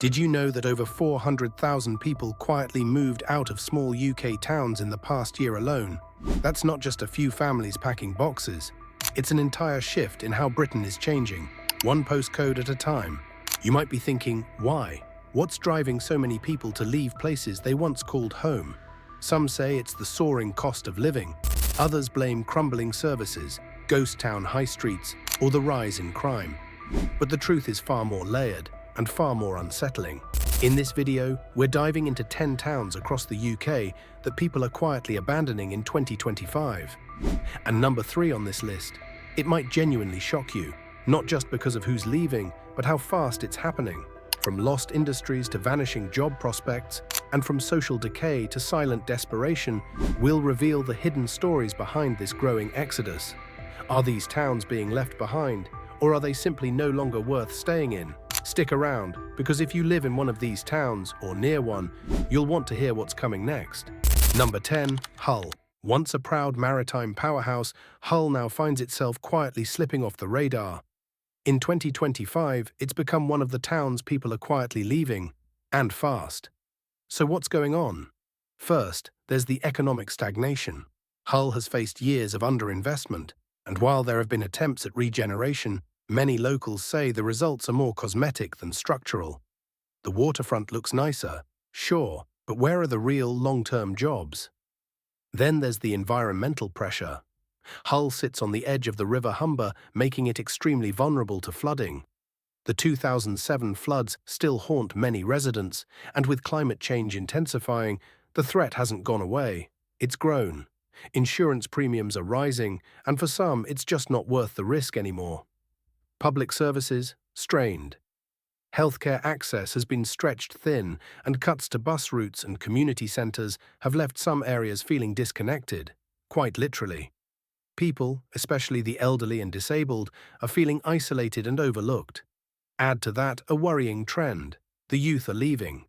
Did you know that over 400,000 people quietly moved out of small UK towns in the past year alone? That's not just a few families packing boxes. It's an entire shift in how Britain is changing, one postcode at a time. You might be thinking, why? What's driving so many people to leave places they once called home? Some say it's the soaring cost of living. Others blame crumbling services, ghost town high streets, or the rise in crime. But the truth is far more layered and far more unsettling. In this video, we're diving into 10 towns across the UK that people are quietly abandoning in 2025. And number 3 on this list, it might genuinely shock you, not just because of who's leaving, but how fast it's happening. From lost industries to vanishing job prospects, and from social decay to silent desperation, we'll reveal the hidden stories behind this growing exodus. Are these towns being left behind, or are they simply no longer worth staying in? Stick around, because if you live in one of these towns, or near one, you'll want to hear what's coming next. Number 10. Hull. Once a proud maritime powerhouse, Hull now finds itself quietly slipping off the radar. In 2025, it's become one of the towns people are quietly leaving, and fast. So what's going on? First, there's the economic stagnation. Hull has faced years of underinvestment, and while there have been attempts at regeneration, many locals say the results are more cosmetic than structural. The waterfront looks nicer, sure, but where are the real long-term jobs? Then there's the environmental pressure. Hull sits on the edge of the River Humber, making it extremely vulnerable to flooding. The 2007 floods still haunt many residents, and with climate change intensifying, the threat hasn't gone away. It's grown. Insurance premiums are rising, and for some, it's just not worth the risk anymore. Public services, strained. Healthcare access has been stretched thin, and cuts to bus routes and community centres have left some areas feeling disconnected, quite literally. People, especially the elderly and disabled, are feeling isolated and overlooked. Add to that a worrying trend. The youth are leaving.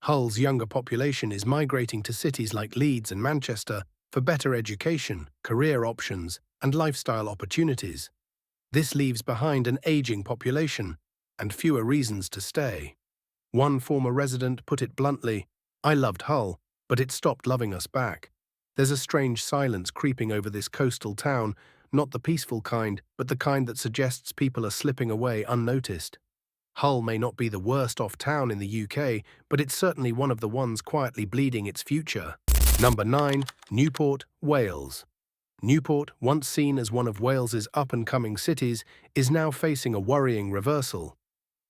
Hull's younger population is migrating to cities like Leeds and Manchester for better education, career options, and lifestyle opportunities. This leaves behind an aging population and fewer reasons to stay. One former resident put it bluntly, "I loved Hull, but it stopped loving us back." There's a strange silence creeping over this coastal town, not the peaceful kind, but the kind that suggests people are slipping away unnoticed. Hull may not be the worst-off town in the UK, but it's certainly one of the ones quietly bleeding its future. Number 9. Newport, Wales. Newport, once seen as one of Wales's up-and-coming cities, is now facing a worrying reversal.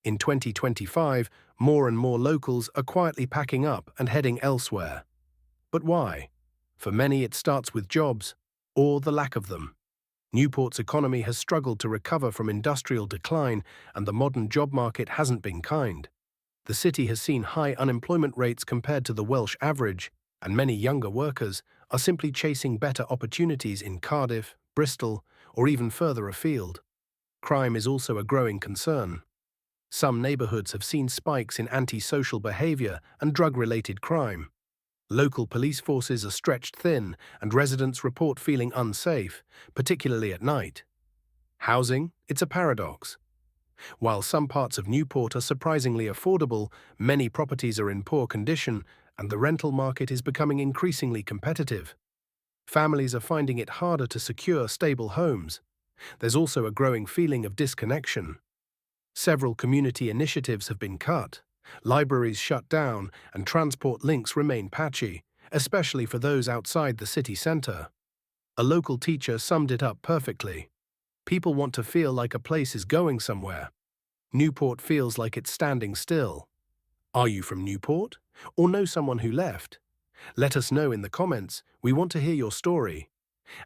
In 2025, more and more locals are quietly packing up and heading elsewhere. But why? For many, it starts with jobs, or the lack of them. Newport's economy has struggled to recover from industrial decline, and the modern job market hasn't been kind. The city has seen high unemployment rates compared to the Welsh average, and many younger workers are simply chasing better opportunities in Cardiff, Bristol, or even further afield. Crime is also a growing concern. Some neighbourhoods have seen spikes in antisocial behaviour and drug-related crime. Local police forces are stretched thin, and residents report feeling unsafe, particularly at night. Housing, it's a paradox. While some parts of Newport are surprisingly affordable, many properties are in poor condition, and the rental market is becoming increasingly competitive. Families are finding it harder to secure stable homes. There's also a growing feeling of disconnection. Several community initiatives have been cut, libraries shut down, and transport links remain patchy, especially for those outside the city centre. A local teacher summed it up perfectly. People want to feel like a place is going somewhere. Newport feels like it's standing still. Are you from Newport? Or know someone who left? Let us know in the comments. We want to hear your story.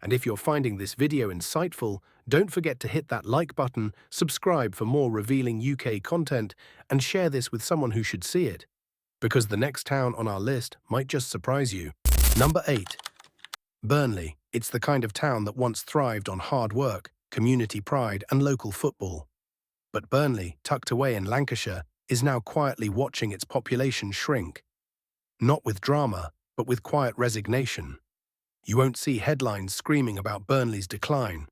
And if you're finding this video insightful, don't forget to hit that like button, subscribe for more revealing UK content, and share this with someone who should see it. Because the next town on our list might just surprise you. Number 8. Burnley. It's the kind of town that once thrived on hard work, community pride, and local football. But Burnley, tucked away in Lancashire, is now quietly watching its population shrink. Not with drama, but with quiet resignation. You won't see headlines screaming about Burnley's decline.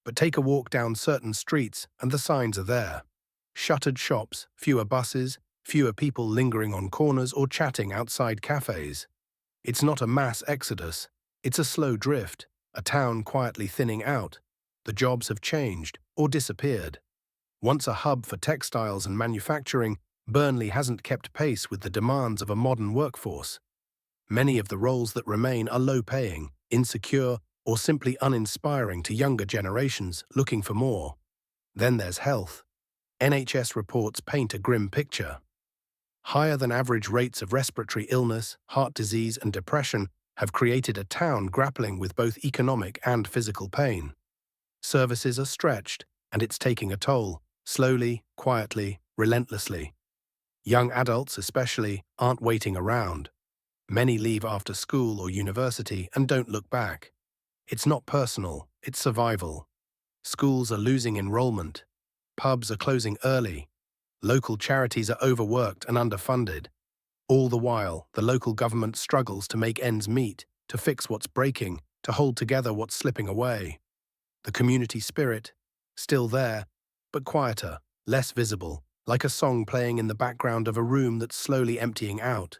But take a walk down certain streets and the signs are there. Shuttered shops, fewer buses, fewer people lingering on corners or chatting outside cafes. It's not a mass exodus, it's a slow drift, a town quietly thinning out. The jobs have changed or disappeared. Once a hub for textiles and manufacturing, Burnley hasn't kept pace with the demands of a modern workforce. Many of the roles that remain are low-paying, insecure, or simply uninspiring to younger generations looking for more. Then there's health. NHS reports paint a grim picture. Higher than average rates of respiratory illness, heart disease, and depression have created a town grappling with both economic and physical pain. Services are stretched, and it's taking a toll, slowly, quietly, relentlessly. Young adults, especially, aren't waiting around. Many leave after school or university and don't look back. It's not personal, it's survival. Schools are losing enrollment. Pubs are closing early. Local charities are overworked and underfunded. All the while, the local government struggles to make ends meet, to fix what's breaking, to hold together what's slipping away. The community spirit, still there, but quieter, less visible, like a song playing in the background of a room that's slowly emptying out.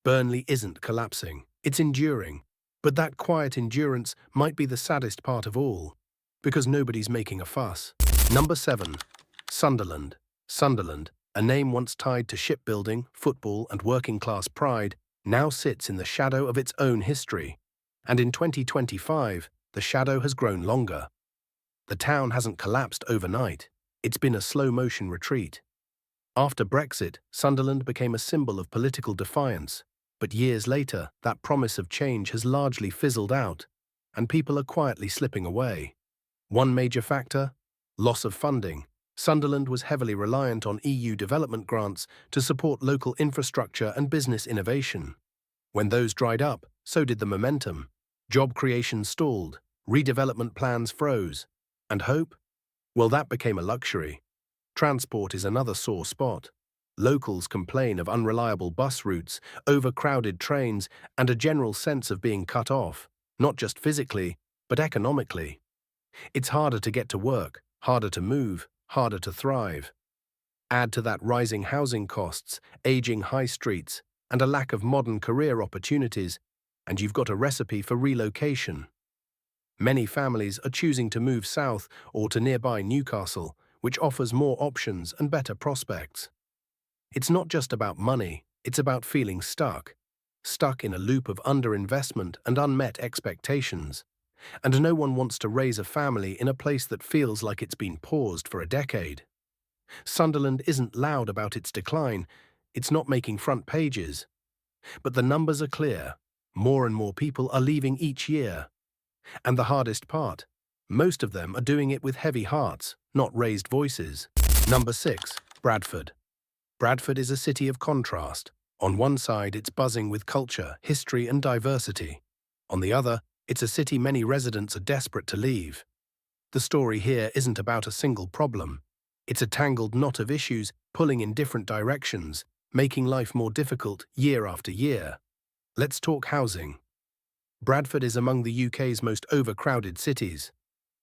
Burnley isn't collapsing, it's enduring. But that quiet endurance might be the saddest part of all, because nobody's making a fuss. Number 7. Sunderland. Sunderland, a name once tied to shipbuilding, football, and working-class pride, now sits in the shadow of its own history. And in 2025, the shadow has grown longer. The town hasn't collapsed overnight. It's been a slow-motion retreat. After Brexit, Sunderland became a symbol of political defiance. But years later, that promise of change has largely fizzled out, and people are quietly slipping away. One major factor? Loss of funding. Sunderland was heavily reliant on EU development grants to support local infrastructure and business innovation. When those dried up, so did the momentum. Job creation stalled, redevelopment plans froze. And hope? Well, that became a luxury. Transport is another sore spot. Locals complain of unreliable bus routes, overcrowded trains, and a general sense of being cut off, not just physically, but economically. It's harder to get to work, harder to move, harder to thrive. Add to that rising housing costs, aging high streets, and a lack of modern career opportunities, and you've got a recipe for relocation. Many families are choosing to move south or to nearby Newcastle, which offers more options and better prospects. It's not just about money, it's about feeling stuck. Stuck in a loop of underinvestment and unmet expectations. And no one wants to raise a family in a place that feels like it's been paused for a decade. Sunderland isn't loud about its decline, it's not making front pages. But the numbers are clear. More and more people are leaving each year. And the hardest part, most of them are doing it with heavy hearts, not raised voices. Number 6. Bradford. Bradford is a city of contrast. On one side, it's buzzing with culture, history, and diversity. On the other, it's a city many residents are desperate to leave. The story here isn't about a single problem. It's a tangled knot of issues pulling in different directions, making life more difficult year after year. Let's talk housing. Bradford is among the UK's most overcrowded cities.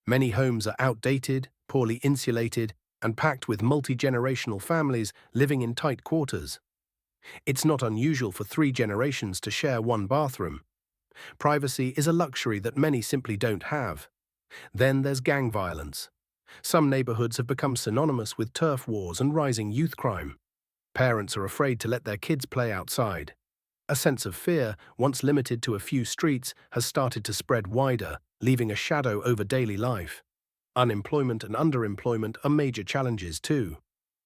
Many homes are outdated, poorly insulated, and packed with multi-generational families living in tight quarters. It's not unusual for 3 generations to share one bathroom. Privacy is a luxury that many simply don't have. Then there's gang violence. Some neighbourhoods have become synonymous with turf wars and rising youth crime. Parents are afraid to let their kids play outside. A sense of fear, once limited to a few streets, has started to spread wider, leaving a shadow over daily life. Unemployment and underemployment are major challenges too.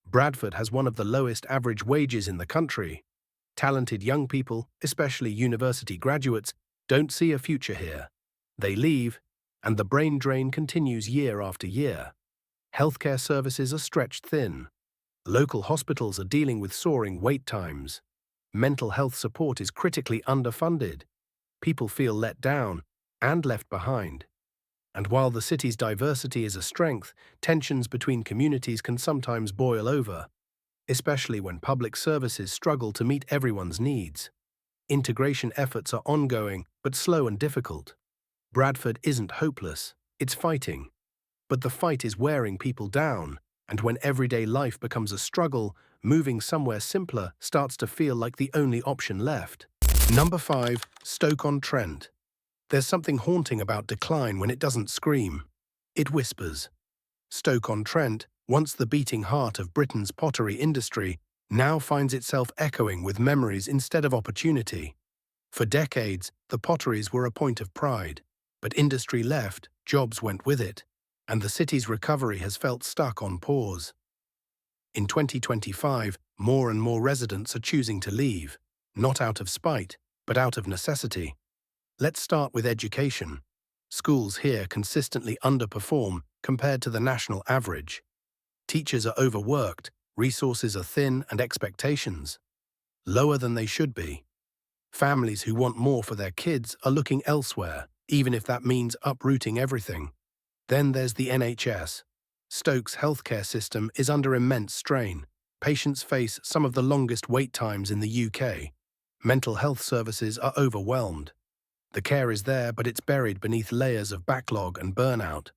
Bradford has one of the lowest average wages in the country. Talented young people, especially university graduates, don't see a future here. They leave, and the brain drain continues year after year. Healthcare services are stretched thin. Local hospitals are dealing with soaring wait times. Mental health support is critically underfunded. People feel let down and left behind. And while the city's diversity is a strength, tensions between communities can sometimes boil over, especially when public services struggle to meet everyone's needs. Integration efforts are ongoing, but slow and difficult. Bradford isn't hopeless, it's fighting. But the fight is wearing people down. And when everyday life becomes a struggle, moving somewhere simpler starts to feel like the only option left. Number 5. Stoke-on-Trent. There's something haunting about decline when it doesn't scream. It whispers. Stoke-on-Trent, once the beating heart of Britain's pottery industry, now finds itself echoing with memories instead of opportunity. For decades, the potteries were a point of pride, but industry left, jobs went with it, and the city's recovery has felt stuck on pause. In 2025, more and more residents are choosing to leave, not out of spite, but out of necessity. Let's start with education. Schools here consistently underperform compared to the national average. Teachers are overworked, resources are thin, and expectations lower than they should be. Families who want more for their kids are looking elsewhere, even if that means uprooting everything. Then there's the NHS. Stoke's healthcare system is under immense strain. Patients face some of the longest wait times in the UK. Mental health services are overwhelmed. The care is there, but it's buried beneath layers of backlog and burnout.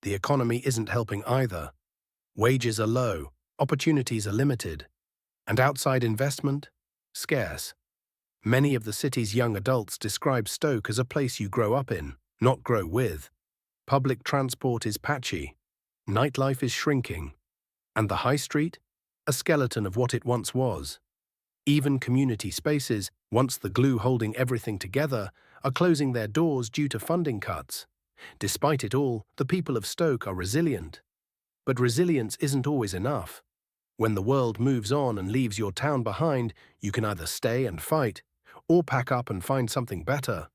The economy isn't helping either. Wages are low, opportunities are limited, and outside investment, scarce. Many of the city's young adults describe Stoke as a place you grow up in, not grow with. Public transport is patchy, nightlife is shrinking, and the high street? A skeleton of what it once was. Even community spaces, once the glue holding everything together, are closing their doors due to funding cuts. Despite it all, the people of Stoke are resilient. But resilience isn't always enough. When the world moves on and leaves your town behind, you can either stay and fight, or pack up and find something better.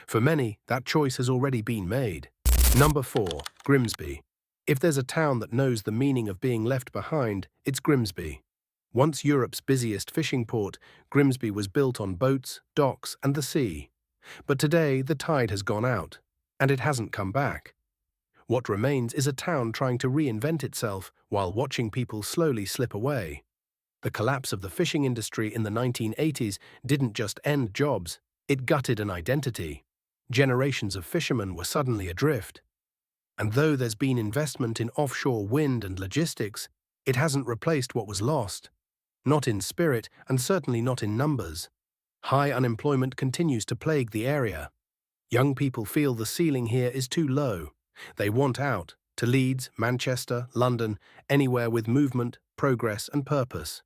For many, that choice has already been made. Number 4. Grimsby. If there's a town that knows the meaning of being left behind, it's Grimsby. Once Europe's busiest fishing port, Grimsby was built on boats, docks, and the sea. But today, the tide has gone out, and it hasn't come back. What remains is a town trying to reinvent itself while watching people slowly slip away. The collapse of the fishing industry in the 1980s didn't just end jobs, it gutted an identity. Generations of fishermen were suddenly adrift. And though there's been investment in offshore wind and logistics, it hasn't replaced what was lost. Not in spirit, and certainly not in numbers. High unemployment continues to plague the area. Young people feel the ceiling here is too low. They want out, to Leeds, Manchester, London, anywhere with movement, progress, and purpose.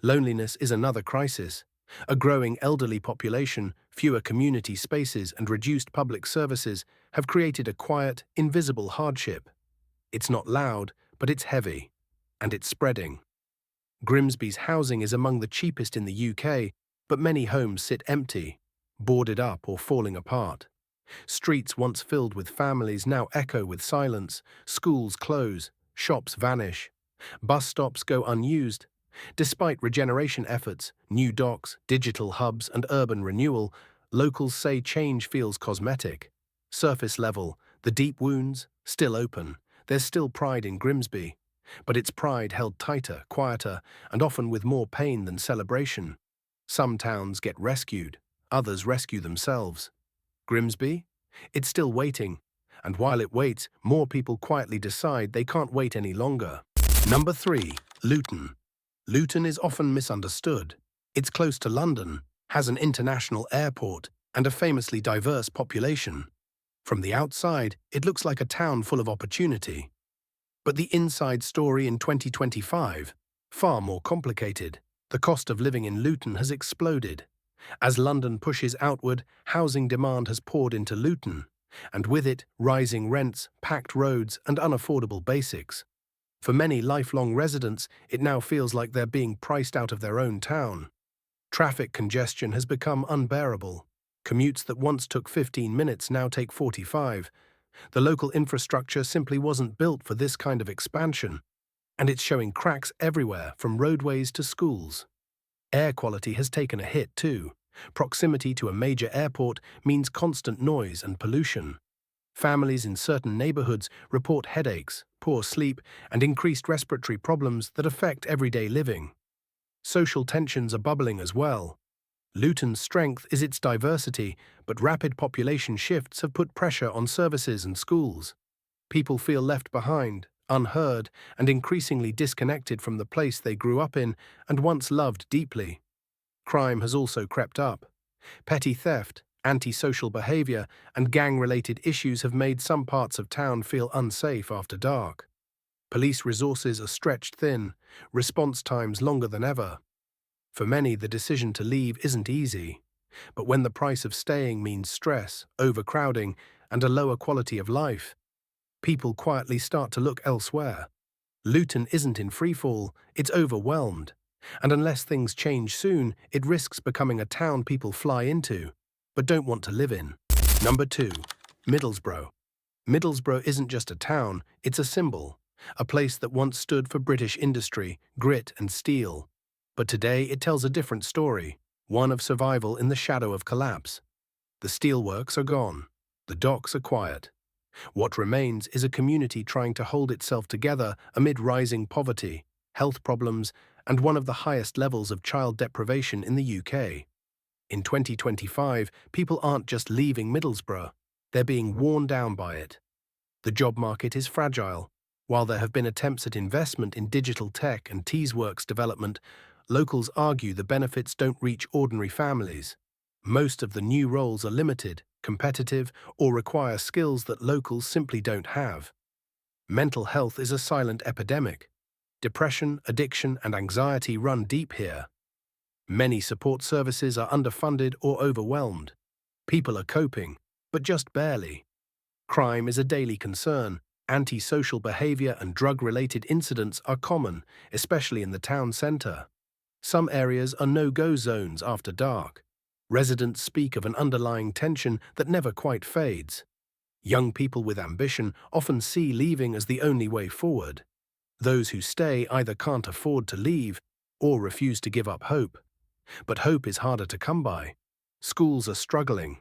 Loneliness is another crisis. A growing elderly population, fewer community spaces, and reduced public services have created a quiet, invisible hardship. It's not loud, but it's heavy, and it's spreading. Grimsby's housing is among the cheapest in the UK, but many homes sit empty, boarded up or falling apart. Streets once filled with families now echo with silence, schools close, shops vanish, bus stops go unused. Despite regeneration efforts, new docks, digital hubs, and urban renewal, locals say change feels cosmetic. Surface level, the deep wounds, still open. There's still pride in Grimsby, but it's pride held tighter, quieter, and often with more pain than celebration. Some towns get rescued, others rescue themselves. Grimsby? It's still waiting, and while it waits, more people quietly decide they can't wait any longer. Number 3. Luton. Luton is often misunderstood. It's close to London, has an international airport, and a famously diverse population. From the outside, it looks like a town full of opportunity. But the inside story in 2025, far more complicated. The cost of living in Luton has exploded. As London pushes outward, housing demand has poured into Luton, and with it, rising rents, packed roads, and unaffordable basics. For many lifelong residents, it now feels like they're being priced out of their own town. Traffic congestion has become unbearable. Commutes that once took 15 minutes now take 45. The local infrastructure simply wasn't built for this kind of expansion, and it's showing cracks everywhere, from roadways to schools. Air quality has taken a hit too. Proximity to a major airport means constant noise and pollution. Families in certain neighborhoods report headaches, poor sleep, and increased respiratory problems that affect everyday living. Social tensions are bubbling as well. Luton's strength is its diversity, but rapid population shifts have put pressure on services and schools. People feel left behind, unheard, and increasingly disconnected from the place they grew up in and once loved deeply. Crime has also crept up. Petty theft, antisocial behavior, and gang-related issues have made some parts of town feel unsafe after dark. Police resources are stretched thin, response times longer than ever. For many, the decision to leave isn't easy. But when the price of staying means stress, overcrowding, and a lower quality of life, people quietly start to look elsewhere. Luton isn't in freefall, it's overwhelmed. And unless things change soon, it risks becoming a town people fly into, but don't want to live in. Number 2. Middlesbrough. Middlesbrough isn't just a town, it's a symbol. A place that once stood for British industry, grit and steel. But today it tells a different story, one of survival in the shadow of collapse. The steelworks are gone. The docks are quiet. What remains is a community trying to hold itself together amid rising poverty, health problems, and one of the highest levels of child deprivation in the UK. In 2025, people aren't just leaving Middlesbrough, they're being worn down by it. The job market is fragile. While there have been attempts at investment in digital tech and Teesworks development, locals argue the benefits don't reach ordinary families. Most of the new roles are limited, competitive, or require skills that locals simply don't have. Mental health is a silent epidemic. Depression, addiction, and anxiety run deep here. Many support services are underfunded or overwhelmed. People are coping, but just barely. Crime is a daily concern. Antisocial behavior and drug-related incidents are common, especially in the town centre. Some areas are no-go zones after dark. Residents speak of an underlying tension that never quite fades. Young people with ambition often see leaving as the only way forward. Those who stay either can't afford to leave or refuse to give up hope. But hope is harder to come by. Schools are struggling.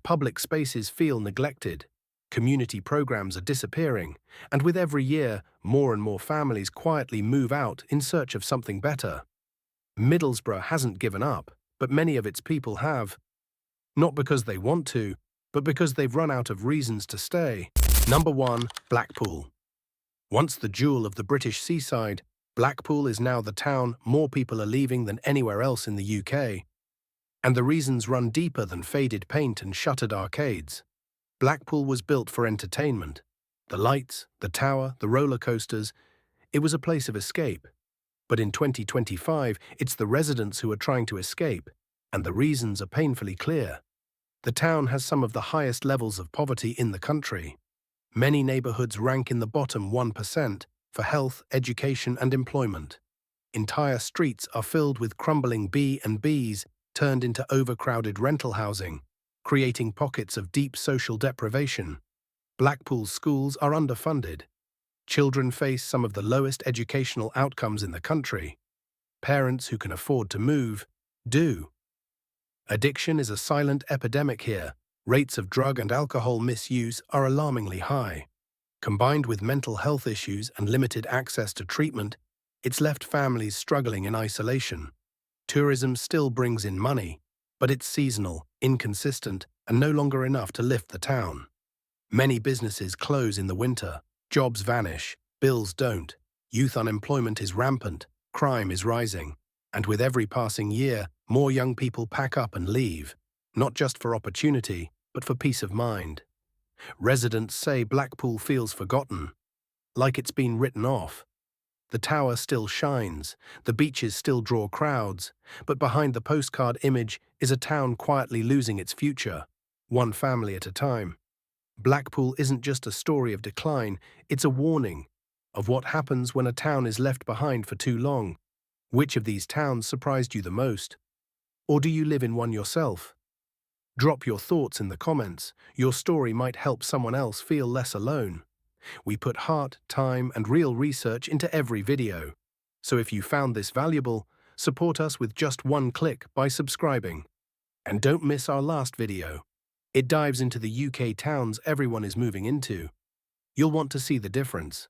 Public spaces feel neglected. Community programs are disappearing, and with every year, more and more families quietly move out in search of something better. Middlesbrough hasn't given up, but many of its people have. Not because they want to, but because they've run out of reasons to stay. Number 1. Blackpool. Once the jewel of the British seaside, Blackpool is now the town more people are leaving than anywhere else in the UK. And the reasons run deeper than faded paint and shuttered arcades. Blackpool was built for entertainment. The lights, the tower, the roller coasters. It was a place of escape. But in 2025, it's the residents who are trying to escape, and the reasons are painfully clear. The town has some of the highest levels of poverty in the country. Many neighbourhoods rank in the bottom 1% for health, education, and employment. Entire streets are filled with crumbling B&Bs turned into overcrowded rental housing, creating pockets of deep social deprivation. Blackpool's schools are underfunded. Children face some of the lowest educational outcomes in the country. Parents who can afford to move do. Addiction is a silent epidemic here. Rates of drug and alcohol misuse are alarmingly high. Combined with mental health issues and limited access to treatment, it's left families struggling in isolation. Tourism still brings in money, but it's seasonal, inconsistent, and no longer enough to lift the town. Many businesses close in the winter, jobs vanish, bills don't, youth unemployment is rampant, crime is rising, and with every passing year, more young people pack up and leave, not just for opportunity, but for peace of mind. Residents say Blackpool feels forgotten, like it's been written off. The tower still shines, the beaches still draw crowds, but behind the postcard image is a town quietly losing its future, one family at a time. Blackpool isn't just a story of decline, it's a warning of what happens when a town is left behind for too long. Which of these towns surprised you the most? Or do you live in one yourself? Drop your thoughts in the comments. Your story might help someone else feel less alone. We put heart, time, and real research into every video. So if you found this valuable, support us with just one click by subscribing. And don't miss our last video. It dives into the UK towns everyone is moving into. You'll want to see the difference.